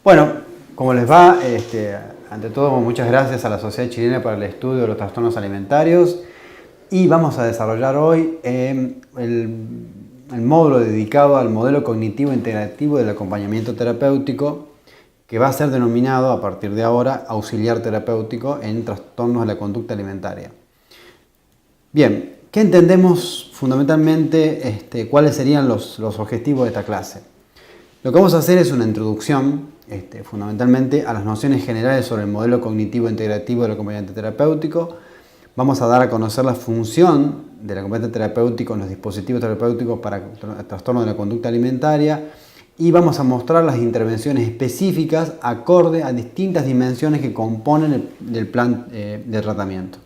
Bueno, ¿cómo les va? Ante todo, muchas gracias a la Sociedad Chilena para el Estudio de los Trastornos Alimentarios y vamos a desarrollar hoy el módulo dedicado al modelo cognitivo integrativo del acompañamiento terapéutico, que va a ser denominado a partir de ahora auxiliar terapéutico en trastornos de la conducta alimentaria. Bien, ¿qué entendemos fundamentalmente? ¿Cuáles serían los objetivos de esta clase? Lo que vamos a hacer es una introducción fundamentalmente a las nociones generales sobre el modelo cognitivo integrativo del acompañante terapéutico. Vamos a dar a conocer la función del acompañante terapéutico en los dispositivos terapéuticos para trastornos de la conducta alimentaria y vamos a mostrar las intervenciones específicas acorde a distintas dimensiones que componen el plan de tratamiento.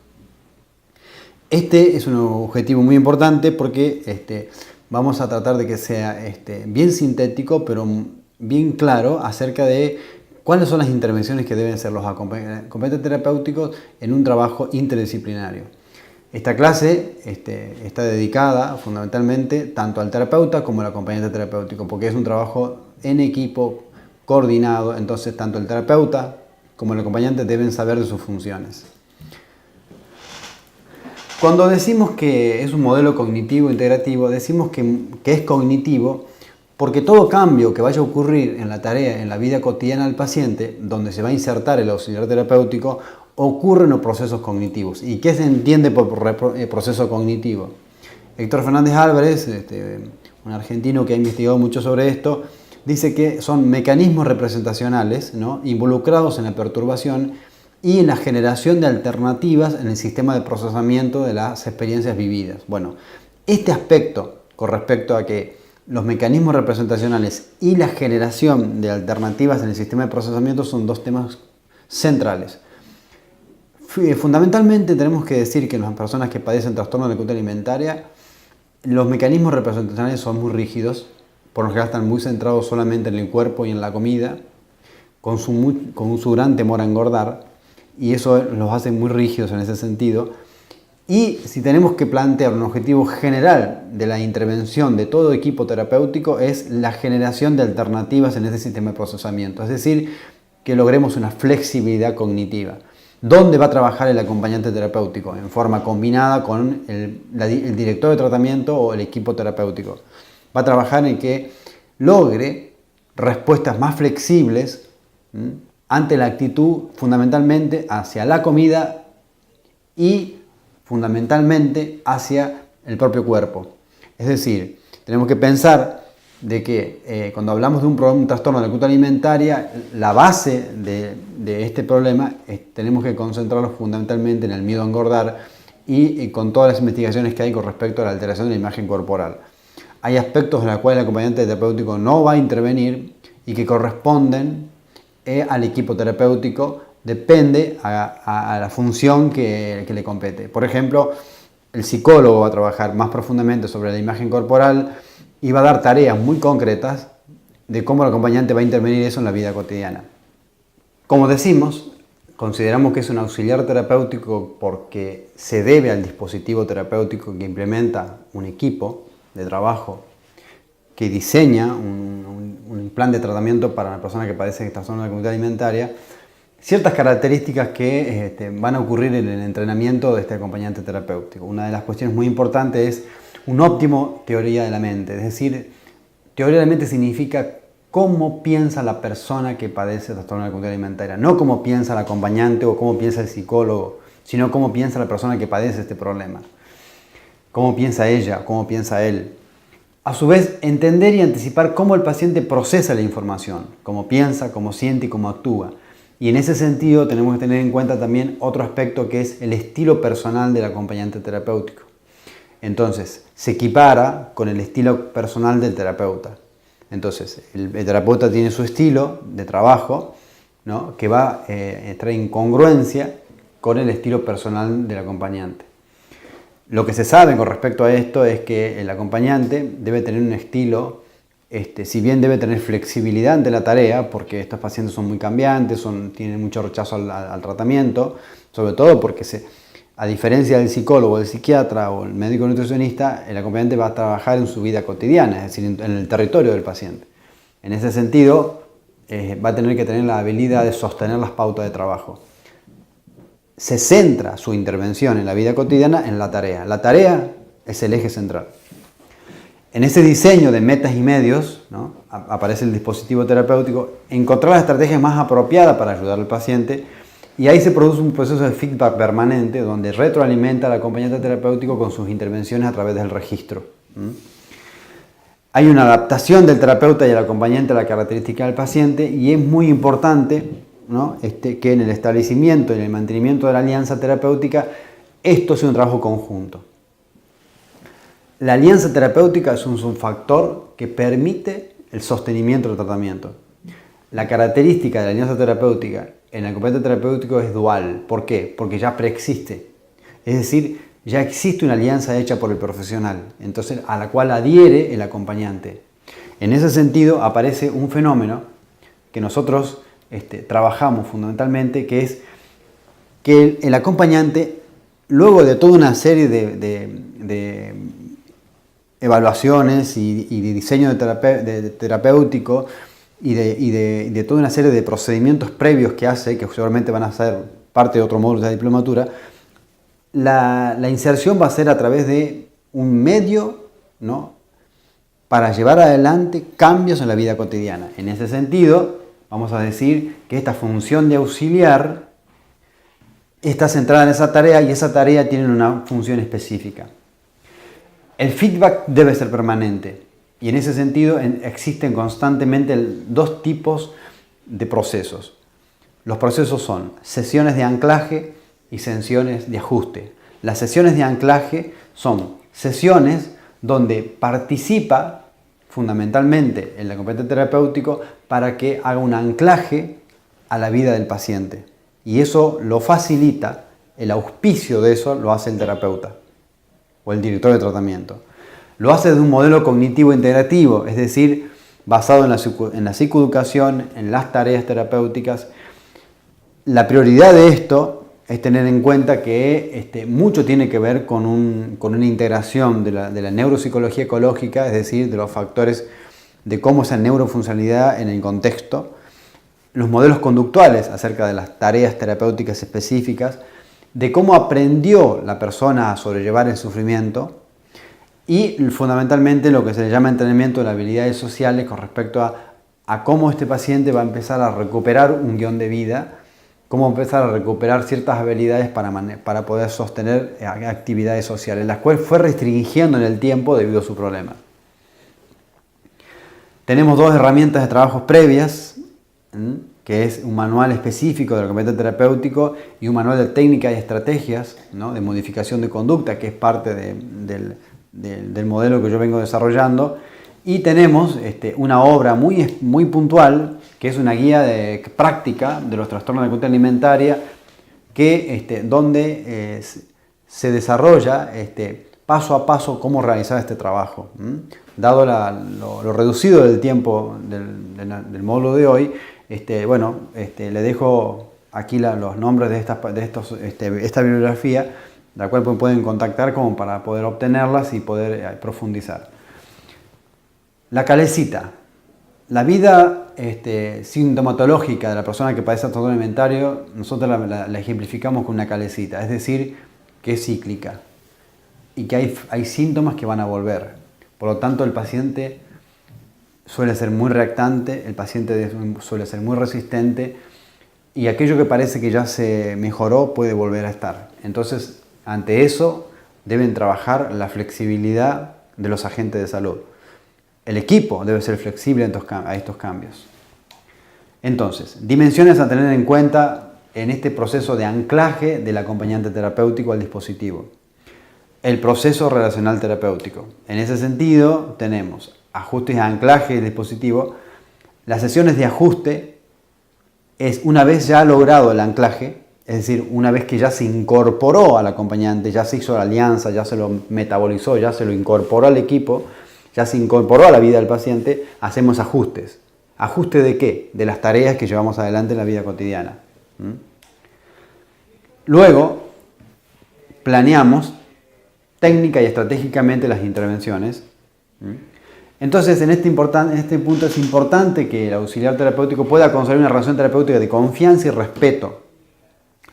Este es un objetivo muy importante porque vamos a tratar de que sea bien sintético, pero bien claro acerca de cuáles son las intervenciones que deben ser los acompañantes terapéuticos en un trabajo interdisciplinario. Esta clase está dedicada fundamentalmente tanto al terapeuta como al acompañante terapéutico, porque es un trabajo en equipo, coordinado, entonces tanto el terapeuta como el acompañante deben saber de sus funciones. Cuando decimos que es un modelo cognitivo integrativo, decimos que es cognitivo porque todo cambio que vaya a ocurrir en la tarea, en la vida cotidiana del paciente, donde se va a insertar el auxiliar terapéutico, ocurre en los procesos cognitivos. ¿Y qué se entiende por proceso cognitivo? Héctor Fernández Álvarez, un argentino que ha investigado mucho sobre esto, dice que son mecanismos representacionales, ¿no?, involucrados en la perturbación y en la generación de alternativas en el sistema de procesamiento de las experiencias vividas. Bueno, este aspecto con respecto a que los mecanismos representacionales y la generación de alternativas en el sistema de procesamiento son dos temas centrales. Fundamentalmente tenemos que decir que en las personas que padecen trastorno de la conducta alimentaria, los mecanismos representacionales son muy rígidos, por lo general están muy centrados solamente en el cuerpo y en la comida, con su gran temor a engordar, y eso los hace muy rígidos en ese sentido. Y si tenemos que plantear un objetivo general de la intervención de todo equipo terapéutico es la generación de alternativas en ese sistema de procesamiento, es decir, que logremos una flexibilidad cognitiva. ¿Dónde va a trabajar el acompañante terapéutico? En forma combinada con el director de tratamiento o el equipo terapéutico. Va a trabajar en que logre respuestas más flexibles ante la actitud fundamentalmente hacia la comida y fundamentalmente hacia el propio cuerpo. Es decir, tenemos que pensar de que cuando hablamos de un trastorno de la conducta alimentaria, la base de este problema tenemos que concentrarnos fundamentalmente en el miedo a engordar y con todas las investigaciones que hay con respecto a la alteración de la imagen corporal. Hay aspectos en los cuales el acompañante terapéutico no va a intervenir y que corresponden al equipo terapéutico, depende a la función que le compete. Por ejemplo, el psicólogo va a trabajar más profundamente sobre la imagen corporal y va a dar tareas muy concretas de cómo el acompañante va a intervenir eso en la vida cotidiana. Como decimos, consideramos que es un auxiliar terapéutico porque se debe al dispositivo terapéutico que implementa un equipo de trabajo que diseña un plan de tratamiento para una persona que padece trastorno de la conducta alimentaria, ciertas características que van a ocurrir en el entrenamiento de este acompañante terapéutico. Una de las cuestiones muy importantes es un óptimo teoría de la mente, es decir, teoría de la mente significa cómo piensa la persona que padece trastorno de la conducta alimentaria, no cómo piensa el acompañante o cómo piensa el psicólogo, sino cómo piensa la persona que padece este problema, cómo piensa ella, cómo piensa él. A su vez, entender y anticipar cómo el paciente procesa la información, cómo piensa, cómo siente y cómo actúa. Y en ese sentido tenemos que tener en cuenta también otro aspecto que es el estilo personal del acompañante terapéutico. Entonces, se equipara con el estilo personal del terapeuta. Entonces, el terapeuta tiene su estilo de trabajo, ¿no?, que va a entrar en congruencia con el estilo personal del acompañante. Lo que se sabe con respecto a esto es que el acompañante debe tener un estilo, si bien debe tener flexibilidad ante la tarea, porque estos pacientes son muy cambiantes, tienen mucho rechazo al tratamiento, sobre todo porque a diferencia del psicólogo, del psiquiatra o el médico nutricionista, el acompañante va a trabajar en su vida cotidiana, es decir, en el territorio del paciente. En ese sentido, va a tener que tener la habilidad de sostener las pautas de trabajo. Se centra su intervención en la vida cotidiana en la tarea. La tarea es el eje central. En ese diseño de metas y medios, ¿no?, aparece el dispositivo terapéutico, encontrar la estrategia más apropiada para ayudar al paciente, y ahí se produce un proceso de feedback permanente donde retroalimenta al acompañante terapéutico con sus intervenciones a través del registro. Hay una adaptación del terapeuta y el acompañante a la característica del paciente, y es muy importante, ¿no?, que en el establecimiento y en el mantenimiento de la alianza terapéutica esto sea un trabajo conjunto. La alianza terapéutica es un factor que permite el sostenimiento del tratamiento. La característica de la alianza terapéutica en el acompañante terapéutico es dual. ¿Por qué? Porque ya preexiste. Es decir, ya existe una alianza hecha por el profesional, entonces a la cual adhiere el acompañante. En ese sentido aparece un fenómeno que nosotros trabajamos fundamentalmente, que es que el acompañante, luego de toda una serie de evaluaciones y de diseño terapéutico y de toda una serie de procedimientos previos que hace, que seguramente van a ser parte de otro módulo de la diplomatura, la inserción va a ser a través de un medio, ¿no?, para llevar adelante cambios en la vida cotidiana. En ese sentido, vamos a decir que esta función de auxiliar está centrada en esa tarea, y esa tarea tiene una función específica. El feedback debe ser permanente, y en ese sentido existen constantemente dos tipos de procesos. Los procesos son sesiones de anclaje y sesiones de ajuste. Las sesiones de anclaje son sesiones donde participa fundamentalmente el acompañante terapéutico para que haga un anclaje a la vida del paciente. Y eso lo facilita, el auspicio de eso lo hace el terapeuta o el director de tratamiento. Lo hace de un modelo cognitivo integrativo, es decir, basado en la psicoeducación, en las tareas terapéuticas. La prioridad de esto es tener en cuenta que mucho tiene que ver con una integración de la neuropsicología ecológica, es decir, de los factores de cómo esa neurofuncionalidad en el contexto, los modelos conductuales acerca de las tareas terapéuticas específicas, de cómo aprendió la persona a sobrellevar el sufrimiento, y fundamentalmente lo que se le llama entrenamiento de las habilidades sociales con respecto a cómo este paciente va a empezar a recuperar un guión de vida, cómo empezar a recuperar ciertas habilidades para poder sostener actividades sociales, las cuales fue restringiendo en el tiempo debido a su problema. Tenemos dos herramientas de trabajos previas, que es un manual específico del acompañante terapéutico y un manual de técnicas y estrategias, ¿no?, de modificación de conducta, que es parte del modelo que yo vengo desarrollando. Y tenemos una obra muy puntual, que es una guía de práctica de los trastornos de conducta alimentaria, donde se desarrolla paso a paso cómo realizar este trabajo. Dado lo reducido del tiempo del módulo de hoy, le dejo aquí los nombres de esta bibliografía, la cual pueden contactar como para poder obtenerlas y poder profundizar. La calecita. La vida sintomatológica de la persona que padece trastorno alimentario, nosotros la ejemplificamos con una calecita, es decir, que es cíclica y que hay síntomas que van a volver. Por lo tanto, el paciente suele ser muy reactante, el paciente suele ser muy resistente, y aquello que parece que ya se mejoró puede volver a estar. Entonces, ante eso, deben trabajar la flexibilidad de los agentes de salud. El equipo debe ser flexible a estos cambios. Entonces, dimensiones a tener en cuenta en este proceso de anclaje del acompañante terapéutico al dispositivo. El proceso relacional terapéutico. En ese sentido, tenemos ajustes y anclaje del dispositivo. Las sesiones de ajuste es una vez ya logrado el anclaje, es decir, una vez que ya se incorporó al acompañante, ya se hizo la alianza, ya se lo metabolizó, ya se lo incorporó al equipo, ya se incorporó a la vida del paciente, hacemos ajustes. ¿Ajuste de qué? De las tareas que llevamos adelante en la vida cotidiana. Luego, planeamos técnica y estratégicamente las intervenciones. Entonces, en este punto es importante que el auxiliar terapéutico pueda construir una relación terapéutica de confianza y respeto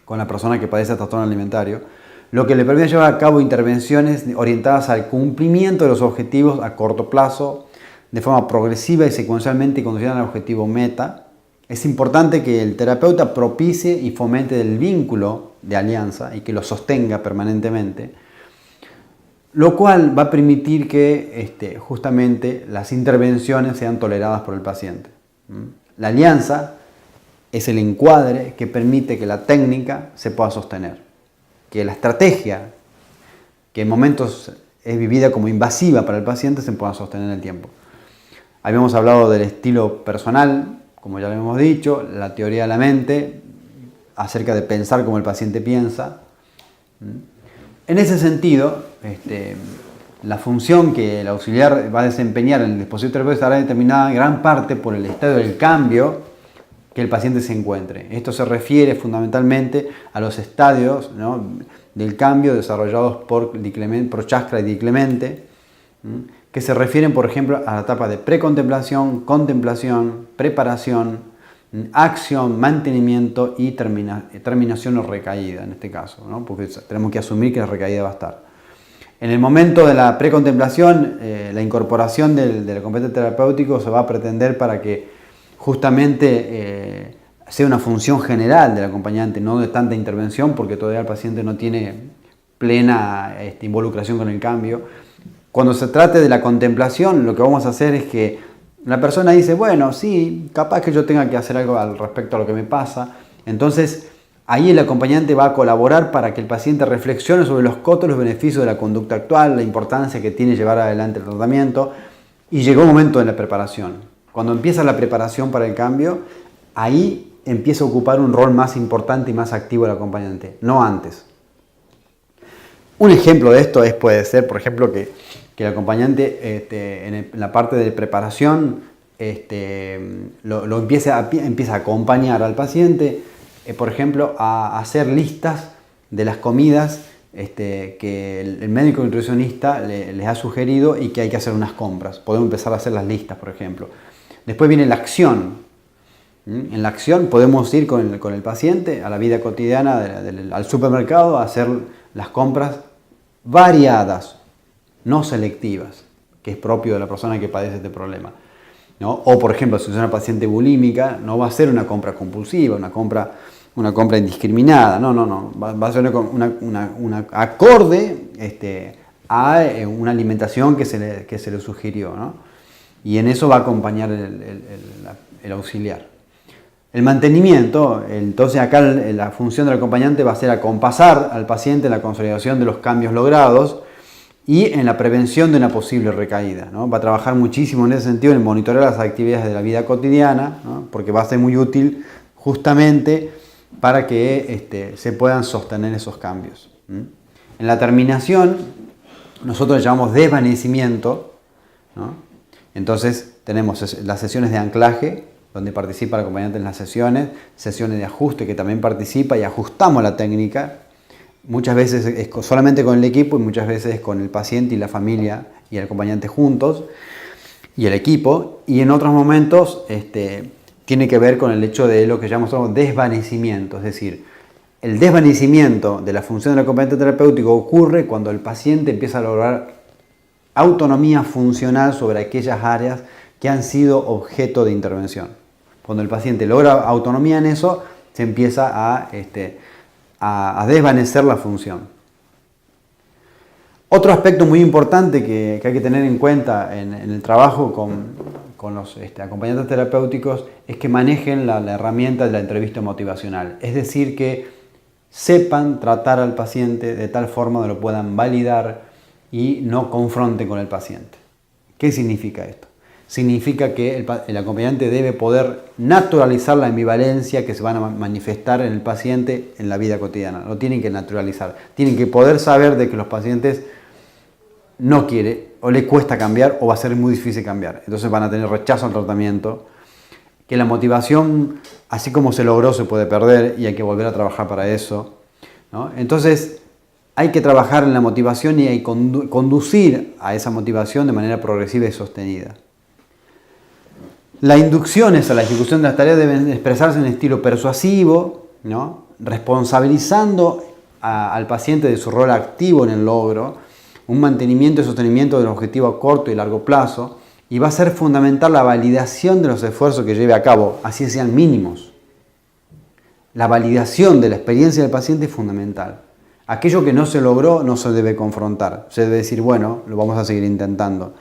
con la persona que padece trastorno alimentario, lo que le permite llevar a cabo intervenciones orientadas al cumplimiento de los objetivos a corto plazo, de forma progresiva y secuencialmente conduciendo al objetivo meta. Es importante que el terapeuta propicie y fomente el vínculo de alianza y que lo sostenga permanentemente, lo cual va a permitir que justamente las intervenciones sean toleradas por el paciente. La alianza es el encuadre que permite que la técnica se pueda sostener, que la estrategia, que en momentos es vivida como invasiva para el paciente, se pueda sostener en el tiempo. Habíamos hablado del estilo personal, como ya lo hemos dicho, la teoría de la mente, acerca de pensar como el paciente piensa. En ese sentido, la función que el auxiliar va a desempeñar en el dispositivo terapéutico estará determinada en gran parte por el estado del cambio que el paciente se encuentre. Esto se refiere fundamentalmente a los estadios, ¿no?, del cambio desarrollados por Prochaska y Di Clemente, que se refieren, por ejemplo, a la etapa de precontemplación, contemplación, preparación, acción, mantenimiento y terminación o recaída en este caso, ¿no?, porque tenemos que asumir que la recaída va a estar. En el momento de la precontemplación, la incorporación del acompañante terapéutico se va a pretender para que justamente sea una función general del acompañante, no de tanta intervención, porque todavía el paciente no tiene plena involucración con el cambio. Cuando se trate de la contemplación, lo que vamos a hacer es que la persona dice, bueno, sí, capaz que yo tenga que hacer algo al respecto a lo que me pasa. Entonces, ahí el acompañante va a colaborar para que el paciente reflexione sobre los costos y los beneficios de la conducta actual, la importancia que tiene llevar adelante el tratamiento, y llegó el momento de la preparación. Cuando empieza la preparación para el cambio, ahí empieza a ocupar un rol más importante y más activo el acompañante, no antes. Un ejemplo de esto puede ser, por ejemplo, que el acompañante en la parte de preparación empieza a acompañar al paciente, por ejemplo, a hacer listas de las comidas que el médico nutricionista les ha sugerido y que hay que hacer unas compras. Podemos empezar a hacer las listas, por ejemplo. Después viene la acción. En la acción podemos ir con el paciente a la vida cotidiana, al supermercado, a hacer las compras variadas, no selectivas, que es propio de la persona que padece este problema, ¿no? O, por ejemplo, si es una paciente bulímica, no va a ser una compra compulsiva, una compra indiscriminada, no. Va a ser una acorde a una alimentación que se le sugirió, ¿no? Y en eso va a acompañar el auxiliar. El mantenimiento, entonces acá la función del acompañante va a ser acompasar al paciente en la consolidación de los cambios logrados y en la prevención de una posible recaída, ¿no? Va a trabajar muchísimo en ese sentido, en monitorear las actividades de la vida cotidiana, ¿no?, porque va a ser muy útil justamente para que se puedan sostener esos cambios. En la terminación, nosotros le llamamos desvanecimiento, ¿no? Entonces tenemos las sesiones de anclaje, donde participa el acompañante en las sesiones de ajuste que también participa y ajustamos la técnica. Muchas veces es solamente con el equipo y muchas veces con el paciente y la familia y el acompañante juntos y el equipo. Y en otros momentos tiene que ver con el hecho de lo que llamamos desvanecimiento, es decir, el desvanecimiento de la función del acompañante terapéutico ocurre cuando el paciente empieza a lograr autonomía funcional sobre aquellas áreas que han sido objeto de intervención. Cuando el paciente logra autonomía en eso, se empieza a desvanecer la función. Otro aspecto muy importante que hay que tener en cuenta en el trabajo con los acompañantes terapéuticos es que manejen la herramienta de la entrevista motivacional. Es decir, que sepan tratar al paciente de tal forma que lo puedan validar y no confronten con el paciente. ¿Qué significa esto? Significa que el acompañante debe poder naturalizar la ambivalencia que se van a manifestar en el paciente en la vida cotidiana. Lo tienen que naturalizar. Tienen que poder saber de que los pacientes no quieren o le cuesta cambiar o va a ser muy difícil cambiar. Entonces van a tener rechazo al tratamiento, que la motivación, así como se logró, se puede perder y hay que volver a trabajar para eso, ¿no? Entonces, hay que trabajar en la motivación y hay que conducir a esa motivación de manera progresiva y sostenida. Las inducciones a la ejecución de las tareas deben expresarse en estilo persuasivo, ¿no? Responsabilizando al paciente de su rol activo en el logro, un mantenimiento y sostenimiento del objetivo a corto y largo plazo, y va a ser fundamental la validación de los esfuerzos que lleve a cabo, así sean mínimos. La validación de la experiencia del paciente es fundamental. Aquello que no se logró no se debe confrontar, se debe decir, bueno, lo vamos a seguir intentando.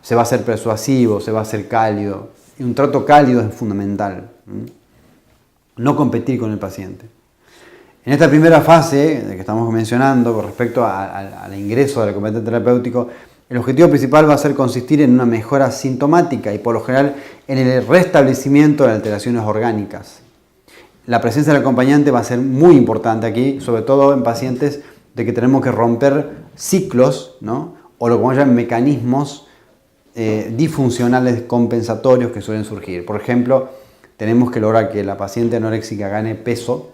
Se va a ser persuasivo, se va a ser cálido, y un trato cálido es fundamental. No competir con el paciente. En esta primera fase que estamos mencionando, con respecto al ingreso del acompañante terapéutico, el objetivo principal va a ser consistir en una mejora sintomática y por lo general en el restablecimiento de alteraciones orgánicas. La presencia del acompañante va a ser muy importante aquí, sobre todo en pacientes de que tenemos que romper ciclos, ¿no? O lo que llaman mecanismos disfuncionales compensatorios que suelen surgir. Por ejemplo, tenemos que lograr que la paciente anoréxica gane peso,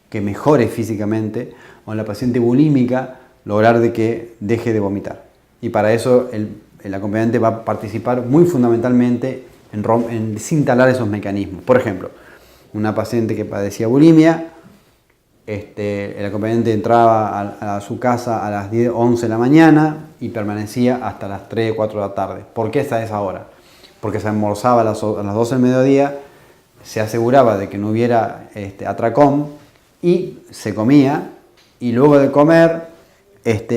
que mejore físicamente, o en la paciente bulímica lograr de que deje de vomitar. Y para eso el acompañante va a participar muy fundamentalmente en desinstalar esos mecanismos. Por ejemplo, una paciente que padecía bulimia, el acompañante entraba a su casa a las 10, 11 de la mañana y permanecía hasta las 3, 4 de la tarde. ¿Por qué hasta esa hora? Porque se almorzaba a las 12 del mediodía, se aseguraba de que no hubiera atracón y se comía, y luego de comer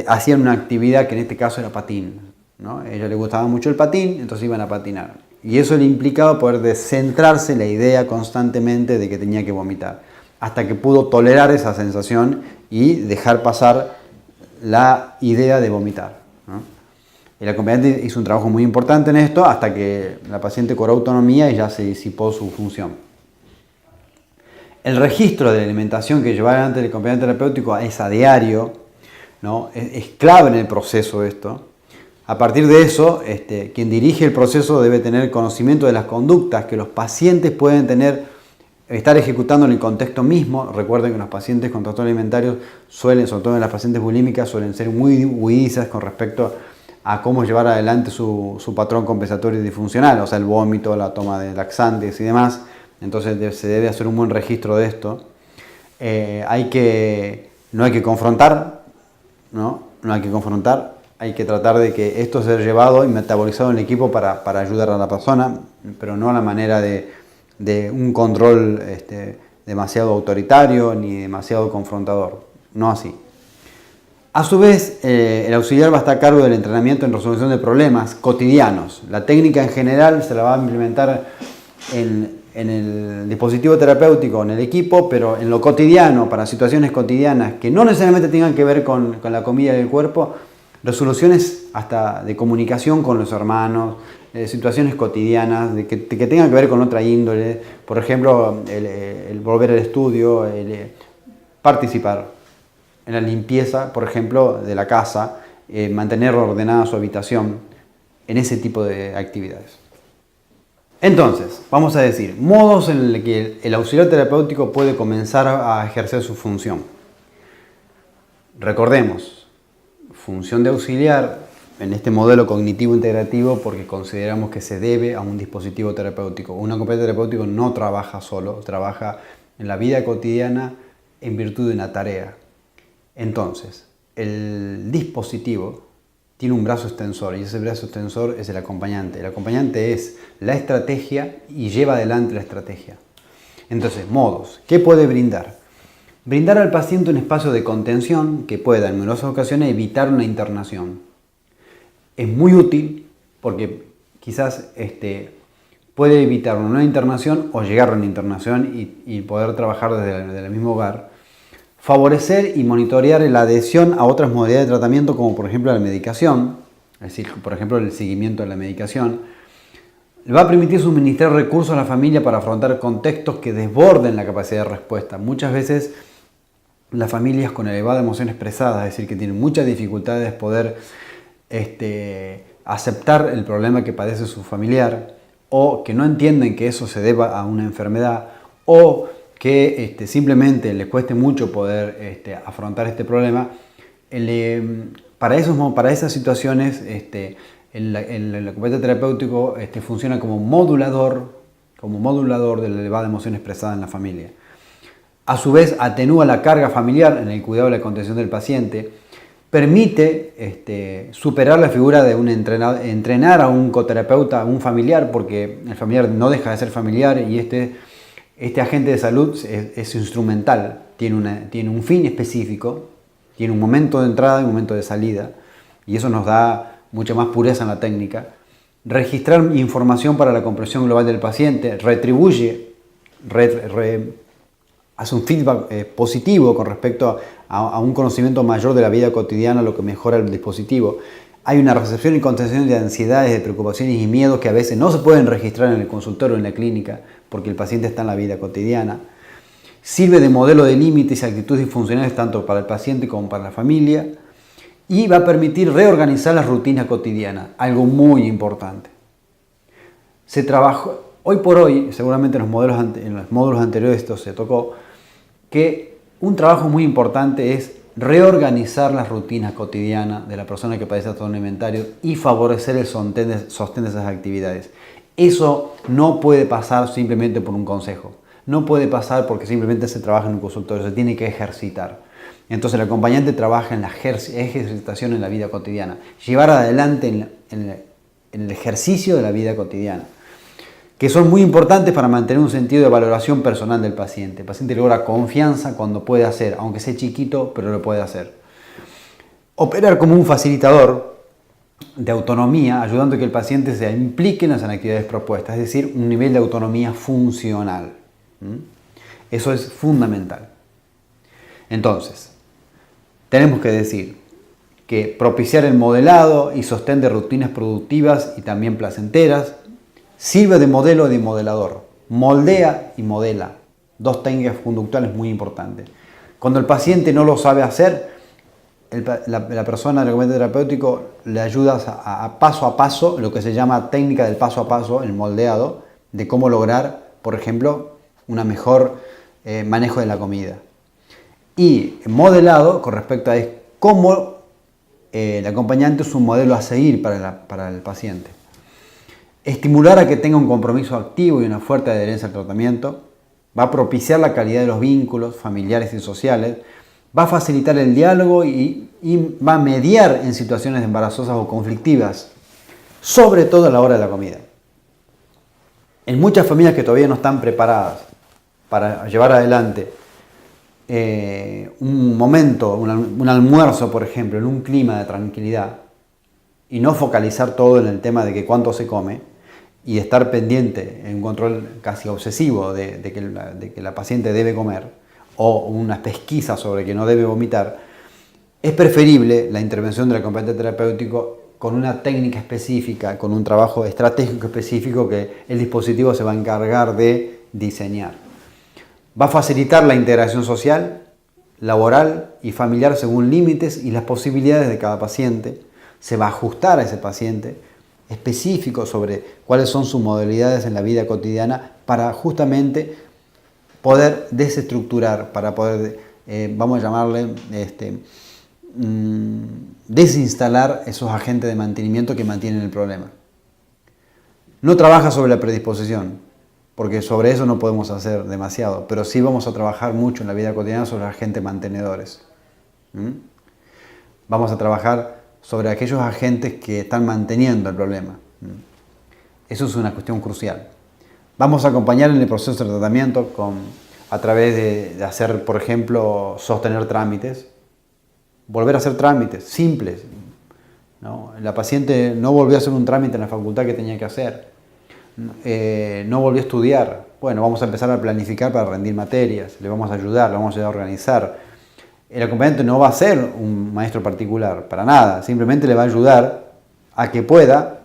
hacían una actividad que en este caso era patín, ¿no? A ella le gustaba mucho el patín, entonces iban a patinar. Y eso le implicaba poder descentrarse la idea constantemente de que tenía que vomitar, hasta que pudo tolerar esa sensación y dejar pasar la idea de vomitar, ¿no? El acompañante hizo un trabajo muy importante en esto hasta que la paciente cobró autonomía y ya se disipó su función. El registro de la alimentación que lleva adelante el acompañante terapéutico es a diario, ¿no? Es clave en el proceso esto. A partir de eso, quien dirige el proceso debe tener conocimiento de las conductas que los pacientes pueden estar ejecutando en el contexto mismo. Recuerden que los pacientes con trastornos alimentarios sobre todo en las pacientes bulímicas, suelen ser muy huidizas con respecto a cómo llevar adelante su patrón compensatorio y disfuncional, o sea, el vómito, la toma de laxantes y demás. Entonces se debe hacer un buen registro de esto. No hay que confrontar, ¿no? No hay que confrontar, hay que tratar de que esto sea llevado y metabolizado en el equipo para ayudar a la persona, pero no a la manera de un control demasiado autoritario ni demasiado confrontador, no así. A su vez, el auxiliar va a estar a cargo del entrenamiento en resolución de problemas cotidianos. La técnica en general se la va a implementar en el dispositivo terapéutico, en el equipo, pero en lo cotidiano, para situaciones cotidianas que no necesariamente tengan que ver con la comida y el cuerpo, resoluciones hasta de comunicación con los hermanos, situaciones cotidianas que tengan que ver con otra índole, por ejemplo, el volver al estudio, participar en la limpieza, por ejemplo, de la casa, mantener ordenada su habitación, en ese tipo de actividades. Entonces, vamos a decir, modos en los que el auxiliar terapéutico puede comenzar a ejercer su función. Recordemos, función de auxiliar en este modelo cognitivo integrativo porque consideramos que se debe a un dispositivo terapéutico. Un acompañante terapéutico no trabaja solo, trabaja en la vida cotidiana en virtud de una tarea. Entonces, el dispositivo tiene un brazo extensor y ese brazo extensor es el acompañante. El acompañante es la estrategia y lleva adelante la estrategia. Entonces, modos. ¿Qué puede brindar? Brindar al paciente un espacio de contención que pueda en numerosas ocasiones evitar una internación. Es muy útil porque quizás puede evitar una internación o llegar a una internación y poder trabajar desde el mismo hogar. Favorecer y monitorear la adhesión a otras modalidades de tratamiento como por ejemplo la medicación, es decir, por ejemplo el seguimiento de la medicación. Le va a permitir suministrar recursos a la familia para afrontar contextos que desborden la capacidad de respuesta. Muchas veces las familias con elevada emoción expresada, es decir, que tienen muchas dificultades de poder aceptar el problema que padece su familiar, o que no entienden que eso se deba a una enfermedad, o que simplemente les cueste mucho poder afrontar este problema, Para esas situaciones, el acompañante terapéutico funciona como modulador de la elevada emoción expresada en la familia. A su vez, atenúa la carga familiar en el cuidado y la contención del paciente, permite superar la figura de un entrenar a un coterapeuta, a un familiar, porque el familiar no deja de ser familiar y este agente de salud es instrumental, tiene un fin específico, tiene un momento de entrada y un momento de salida, y eso nos da mucha más pureza en la técnica. Registrar información para la comprensión global del paciente, retribuye, hace un feedback positivo con respecto a un conocimiento mayor de la vida cotidiana, lo que mejora el dispositivo. Hay una recepción y contención de ansiedades, de preocupaciones y miedos que a veces no se pueden registrar en el consultorio o en la clínica porque el paciente está en la vida cotidiana. Sirve de modelo de límites y actitudes disfuncionales tanto para el paciente como para la familia. Y va a permitir reorganizar las rutinas cotidianas, algo muy importante. Se trabajó, hoy por hoy, seguramente en los módulos anteriores esto se tocó, que un trabajo muy importante es reorganizar las rutinas cotidianas de la persona que padece trastorno alimentario y favorecer el sostén de esas actividades. Eso no puede pasar simplemente por un consejo, no puede pasar porque simplemente se trabaja en un consultorio, se tiene que ejercitar. Entonces el acompañante trabaja en la ejercitación en la vida cotidiana, llevar adelante en el ejercicio de la vida cotidiana, que son muy importantes para mantener un sentido de valoración personal del paciente. El paciente logra confianza cuando puede hacer, aunque sea chiquito, pero lo puede hacer. Operar como un facilitador de autonomía, ayudando a que el paciente se implique en las actividades propuestas, es decir, un nivel de autonomía funcional. Eso es fundamental. Entonces, tenemos que decir que propiciar el modelado y sostén de rutinas productivas y también placenteras sirve de modelo y de modelador. Moldea y modela. Dos técnicas conductuales muy importantes. Cuando el paciente no lo sabe hacer, la persona del acompañante terapéutico le ayuda a paso, lo que se llama técnica del paso a paso, el moldeado, de cómo lograr, por ejemplo, un mejor manejo de la comida. Y modelado con respecto a cómo el acompañante es un modelo a seguir para el paciente. Estimular a que tenga un compromiso activo y una fuerte adherencia al tratamiento. Va a propiciar la calidad de los vínculos familiares y sociales. Va a facilitar el diálogo y va a mediar en situaciones embarazosas o conflictivas, sobre todo a la hora de la comida. En muchas familias que todavía no están preparadas para llevar adelante un momento, un almuerzo, por ejemplo, en un clima de tranquilidad y no focalizar todo en el tema de que cuánto se come y estar pendiente en un control casi obsesivo de que la paciente debe comer o una pesquisa sobre que no debe vomitar, es preferible la intervención del acompañante terapéutico con una técnica específica, con un trabajo estratégico específico que el dispositivo se va a encargar de diseñar. Va a facilitar la integración social, laboral y familiar según límites y las posibilidades de cada paciente. Se va a ajustar a ese paciente específico sobre cuáles son sus modalidades en la vida cotidiana para justamente poder desestructurar, para poder, vamos a llamarle, desinstalar esos agentes de mantenimiento que mantienen el problema. No trabaja sobre la predisposición, porque sobre eso no podemos hacer demasiado, pero sí vamos a trabajar mucho en la vida cotidiana sobre agentes mantenedores. Vamos a trabajar sobre aquellos agentes que están manteniendo el problema. Eso es una cuestión crucial. Vamos a acompañar en el proceso de tratamiento a través de hacer, por ejemplo, sostener trámites, volver a hacer trámites simples, ¿no? La paciente no volvió a hacer un trámite en la facultad que tenía que hacer. No volvió a estudiar. Bueno, vamos a empezar a planificar para rendir materias, le vamos a ayudar, le vamos a ayudar a organizar. El acompañante no va a ser un maestro particular, para nada, simplemente le va a ayudar a que pueda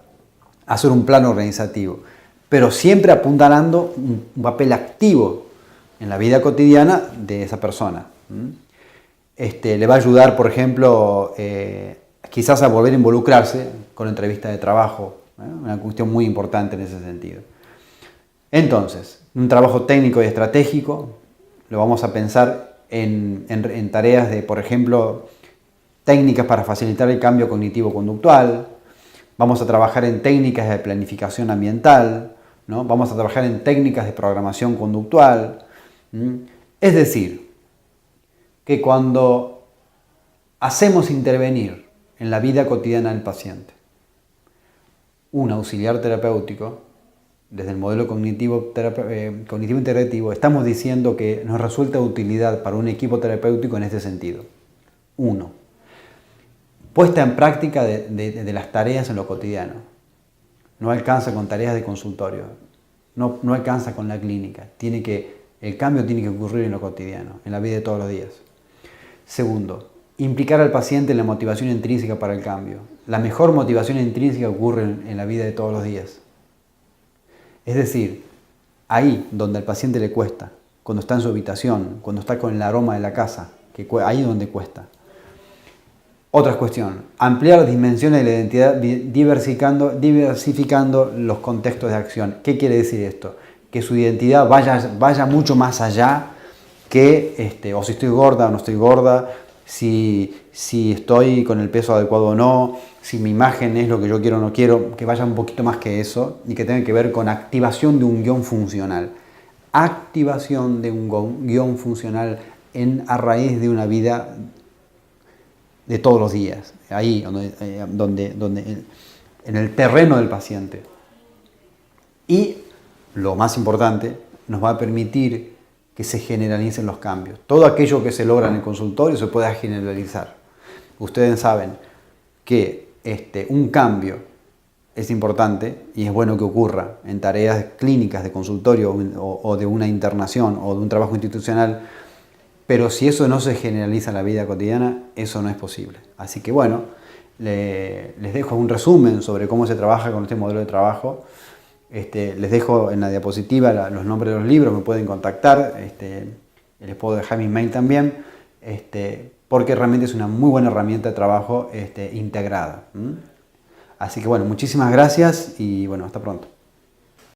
hacer un plan organizativo, pero siempre apuntalando un papel activo en la vida cotidiana de esa persona. Le va a ayudar, por ejemplo, quizás a volver a involucrarse con entrevistas de trabajo, una cuestión muy importante en ese sentido. Entonces, un trabajo técnico y estratégico, lo vamos a pensar en tareas de, por ejemplo, técnicas para facilitar el cambio cognitivo-conductual, vamos a trabajar en técnicas de planificación ambiental, ¿no? Vamos a trabajar en técnicas de programación conductual. Es decir, que cuando hacemos intervenir en la vida cotidiana del paciente un auxiliar terapéutico, desde el modelo cognitivo integrativo, estamos diciendo que nos resulta de utilidad para un equipo terapéutico en este sentido. 1. Puesta en práctica de las tareas en lo cotidiano. No alcanza con tareas de consultorio, no alcanza con la clínica. El cambio tiene que ocurrir en lo cotidiano, en la vida de todos los días. 2. Implicar al paciente en la motivación intrínseca para el cambio. La mejor motivación intrínseca ocurre en la vida de todos los días. Es decir, ahí donde al paciente le cuesta, cuando está en su habitación, cuando está con el aroma de la casa, ahí es donde cuesta. Otra cuestión, ampliar las dimensiones de la identidad diversificando los contextos de acción. ¿Qué quiere decir esto? Que su identidad vaya mucho más allá que, o si estoy gorda o no estoy gorda, si estoy con el peso adecuado o no, si mi imagen es lo que yo quiero o no quiero, que vaya un poquito más que eso y que tenga que ver con activación de un guión funcional. Activación de un guión funcional a raíz de una vida de todos los días, ahí donde en el terreno del paciente. Y lo más importante, nos va a permitir que se generalicen los cambios. Todo aquello que se logra en el consultorio se puede generalizar. Ustedes saben que un cambio es importante y es bueno que ocurra en tareas clínicas de consultorio o de una internación o de un trabajo institucional, pero si eso no se generaliza en la vida cotidiana, eso no es posible. Así que bueno, les dejo un resumen sobre cómo se trabaja con este modelo de trabajo. Les dejo en la diapositiva los nombres de los libros, me pueden contactar, les puedo dejar mi mail también, porque realmente es una muy buena herramienta de trabajo integrada. Así que bueno, muchísimas gracias y bueno, hasta pronto.